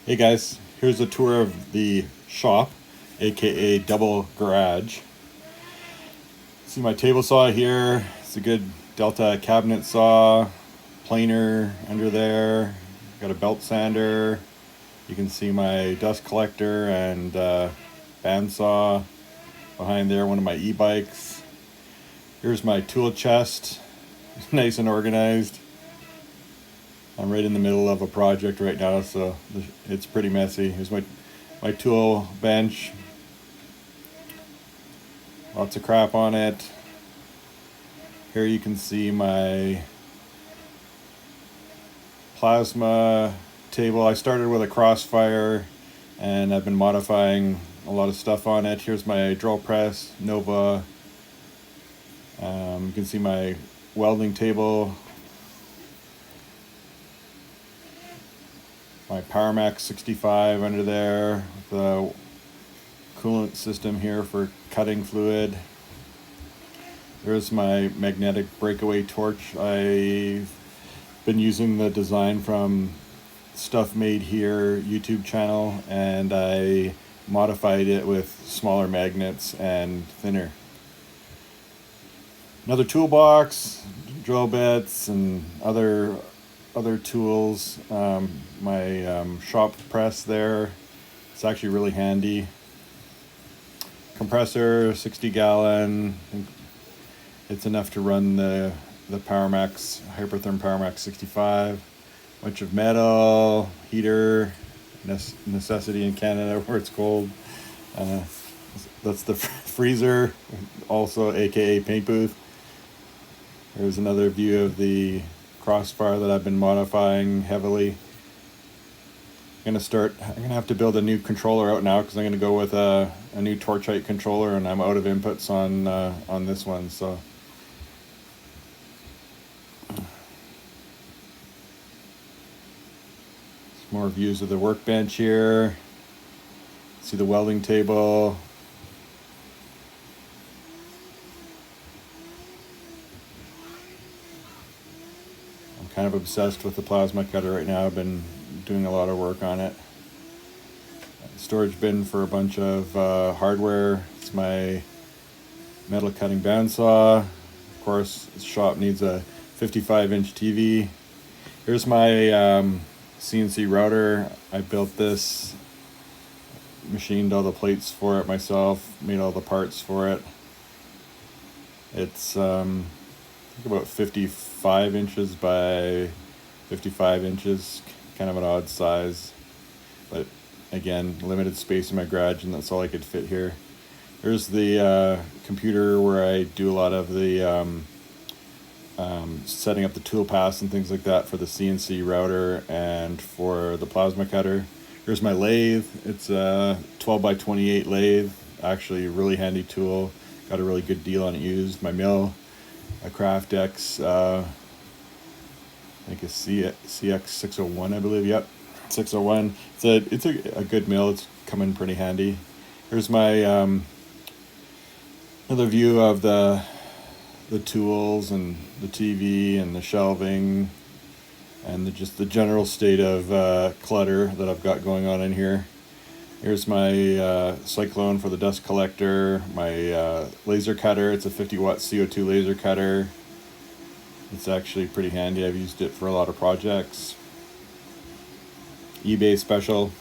Hey guys, here's a tour of the shop, aka Double Garage. See my table saw here. It's a good Delta cabinet saw, planer under there. Got a belt sander. You can see my dust collector and bandsaw behind there. One of my e-bikes. Here's my tool chest, nice and organized. I'm right in the middle of a project right now, so it's pretty messy. Here's my tool bench. Lots of crap on it. Here you can see my plasma table. I started with a Crossfire and I've been modifying a lot of stuff on it. Here's my drill press, Nova. You can see my welding table. My PowerMax 65 under there with the coolant system here for cutting fluid. There's my magnetic breakaway torch. I've been using the design from Stuff Made Here YouTube channel, and I modified it with smaller magnets and thinner. Another toolbox, drill bits and other tools. My shop press there, it's actually really handy. Compressor, 60 gallon. It's enough to run the PowerMax, Hypertherm PowerMax 65. Bunch of metal, heater, necessity in Canada where it's cold. That's the freezer, also aka paint booth. There's another view of the Crossfire that I've been modifying heavily. I'm gonna have to build a new controller out now because I'm gonna go with a new Torchite controller, and I'm out of inputs on this one. So some more views of the workbench here. See the welding table. I'm kind of obsessed with the plasma cutter right now. I've been doing a lot of work on it. Storage bin for a bunch of hardware. It's my metal cutting bandsaw. Of course, this shop needs a 55-inch TV. Here's my CNC router. I built this, machined all the plates for it myself, made all the parts for it. It's I think about 55 inches by 55 inches, kind of an odd size, but again, limited space in my garage, and that's all I could fit here. Here's the computer where I do a lot of the setting up the tool paths and things like that for the CNC router and for the plasma cutter. Here's my lathe. It's a 12 by 28 lathe, actually a really handy tool. Got a really good deal on it used. My mill, a Craftex, I think it's CX601, I believe. Yep, 601. It's a good mill. It's come in pretty handy. Here's my another view of the tools and the TV and the shelving and just the general state of clutter that I've got going on in here. Here's my Cyclone for the dust collector, my laser cutter. It's a 50-watt CO2 laser cutter. It's actually pretty handy. I've used it for a lot of projects. eBay special.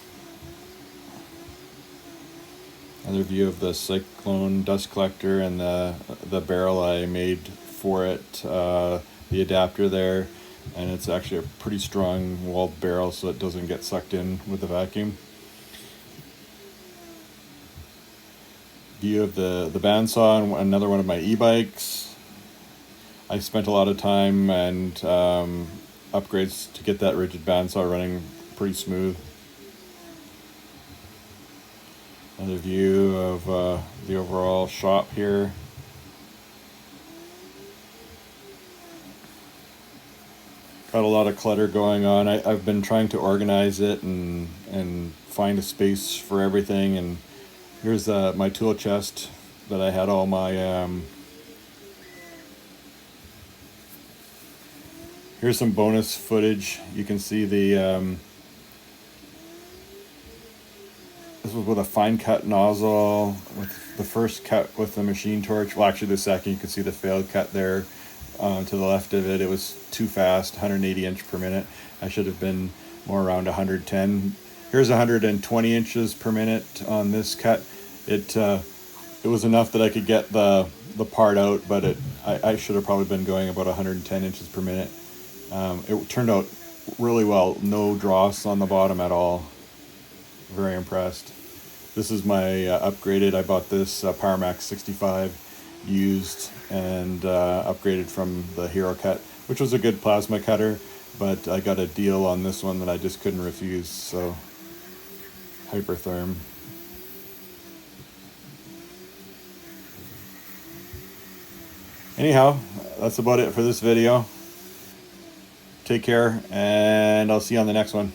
Another view of the Cyclone dust collector and the barrel I made for it, the adapter there, and it's actually a pretty strong walled barrel so it doesn't get sucked in with the vacuum. View of the bandsaw and another one of my e-bikes. I spent a lot of time and upgrades to get that rigid bandsaw running pretty smooth. Another view of the overall shop here. Got a lot of clutter going on. I've been trying to organize it and find a space for everything. And here's my tool chest that I had all my here's some bonus footage. You can see the This was with a fine cut nozzle. With the first cut with the machine torch, well, actually the second, you can see the failed cut there to the left of it. It was too fast, 180 inch per minute. I should have been more around 110. Here's 120 inches per minute on this cut. It was enough that I could get the part out, but I should have probably been going about 110 inches per minute. It turned out really well. No dross on the bottom at all. Very impressed. This is my upgraded. I bought this PowerMax 65 used and upgraded from the Hero Cut, which was a good plasma cutter, but I got a deal on this one that I just couldn't refuse. So Hypertherm. Anyhow, that's about it for this video. Take care, and I'll see you on the next one.